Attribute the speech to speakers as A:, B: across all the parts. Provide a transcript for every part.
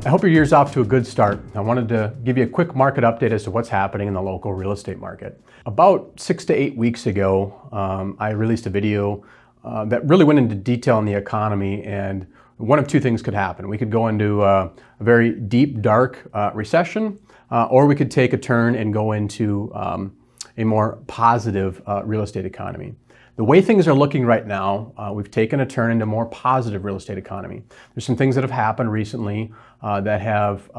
A: I hope your year's off to a good start. I wanted to give you a quick market update as to what's happening in the local real estate market. About 6 to 8 weeks ago, I released a video that really went into detail on the economy, and one of two things could happen. We could go into a very deep, dark recession, or we could take a turn and go into a more positive real estate economy. The way things are looking right now, we've taken a turn into a more positive real estate economy. There's some things that have happened recently that have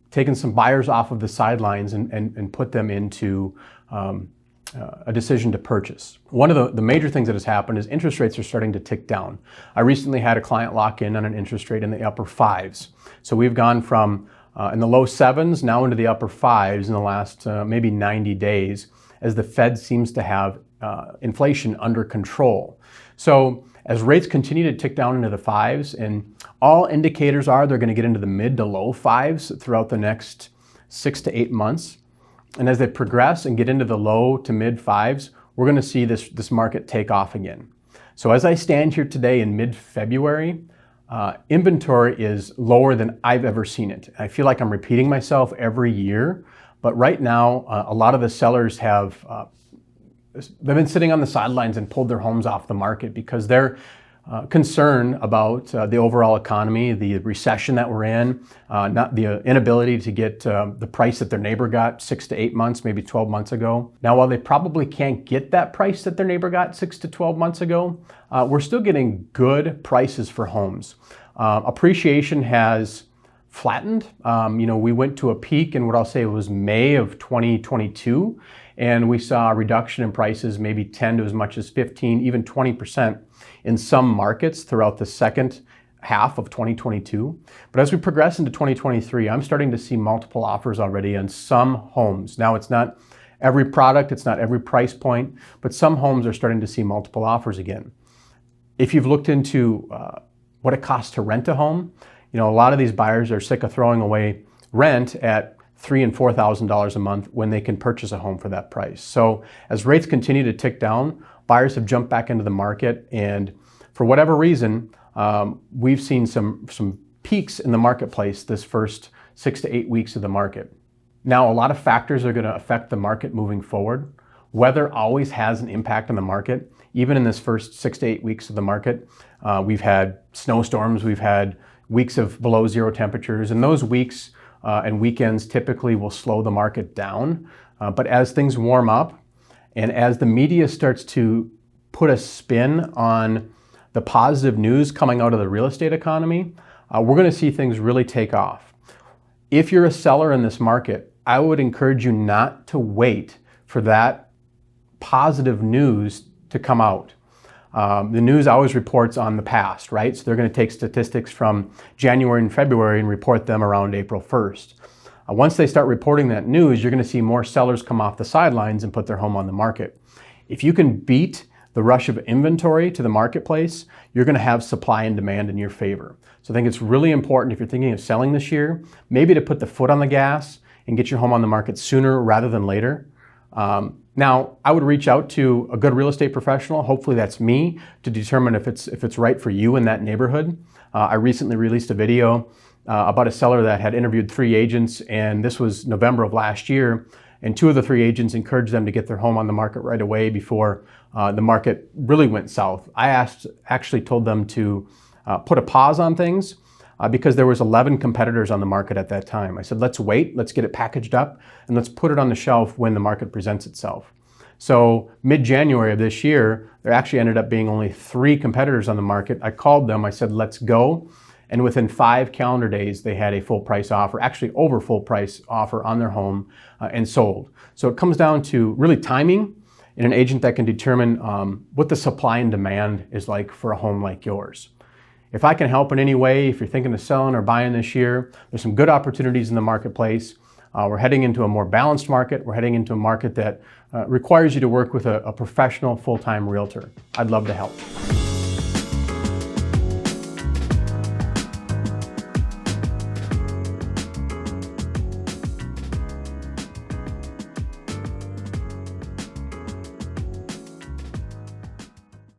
A: taken some buyers off of the sidelines and put them into a decision to purchase. One of the major things that has happened is interest rates are starting to tick down. I recently had a client lock in on an interest rate in the upper 5s. So we've gone from in the low 7s now into the upper 5s in the last maybe 90 days as the Fed seems to have inflation under control. So as rates continue to tick down into the 5s, and all indicators are they're going to get into the mid to low 5s throughout the next 6 to 8 months. And as they progress and get into the low to mid 5s, we're going to see this market take off again. So as I stand here today in mid-February, inventory is lower than I've ever seen it. I feel like I'm repeating myself every year, but right now a lot of the sellers have they've been sitting on the sidelines and pulled their homes off the market because they're concerned about the overall economy, the recession that we're in, not the inability to get the price that their neighbor got 6 to 8 months, maybe 12 months ago. Now, while they probably can't get that price that their neighbor got 6 to 12 months ago, we're still getting good prices for homes. Appreciation has flattened. We went to a peak in what I'll say was May of 2022, and we saw a reduction in prices, maybe 10 to as much as 15, even 20% in some markets throughout the second half of 2022. But as we progress into 2023, I'm starting to see multiple offers already on some homes. Now, it's not every product, it's not every price point, but some homes are starting to see multiple offers again. If you've looked into what it costs to rent a home, a lot of these buyers are sick of throwing away rent at $3,000 and $4,000 a month when they can purchase a home for that price. So as rates continue to tick down, buyers have jumped back into the market, and for whatever reason, we've seen some peaks in the marketplace this first 6 to 8 weeks of the market. Now, a lot of factors are going to affect the market moving forward. Weather always has an impact on the market. Even in this first 6 to 8 weeks of the market, we've had snowstorms, we've had weeks of below zero temperatures, and those weeks and weekends typically will slow the market down. But as things warm up and as the media starts to put a spin on the positive news coming out of the real estate economy, we're going to see things really take off. If you're a seller in this market, I would encourage you not to wait for that positive news to come out. The news always reports on the past, right? So they're going to take statistics from January and February and report them around April 1st. Once they start reporting that news, you're going to see more sellers come off the sidelines and put their home on the market. If you can beat the rush of inventory to the marketplace, you're going to have supply and demand in your favor. So I think it's really important if you're thinking of selling this year, maybe to put the foot on the gas and get your home on the market sooner rather than later. Now, I would reach out to a good real estate professional, hopefully that's me, to determine if it's right for you in that neighborhood. I recently released a video about a seller that had interviewed 3 agents, and this was November of last year, and 2 of the 3 agents encouraged them to get their home on the market right away before the market really went south. I actually told them to put a pause on things because there was 11 competitors on the market at that time. I said, let's wait, let's get it packaged up, and let's put it on the shelf when the market presents itself. So mid-January of this year, there actually ended up being only 3 competitors on the market. I called them, I said, let's go. And within 5 calendar days, they had a full price offer, actually over full price offer on their home and sold. So it comes down to really timing and an agent that can determine what the supply and demand is like for a home like yours. If I can help in any way, if you're thinking of selling or buying this year, there's some good opportunities in the marketplace. We're heading into a more balanced market. We're heading into a market that requires you to work with a professional full-time realtor. I'd love to help.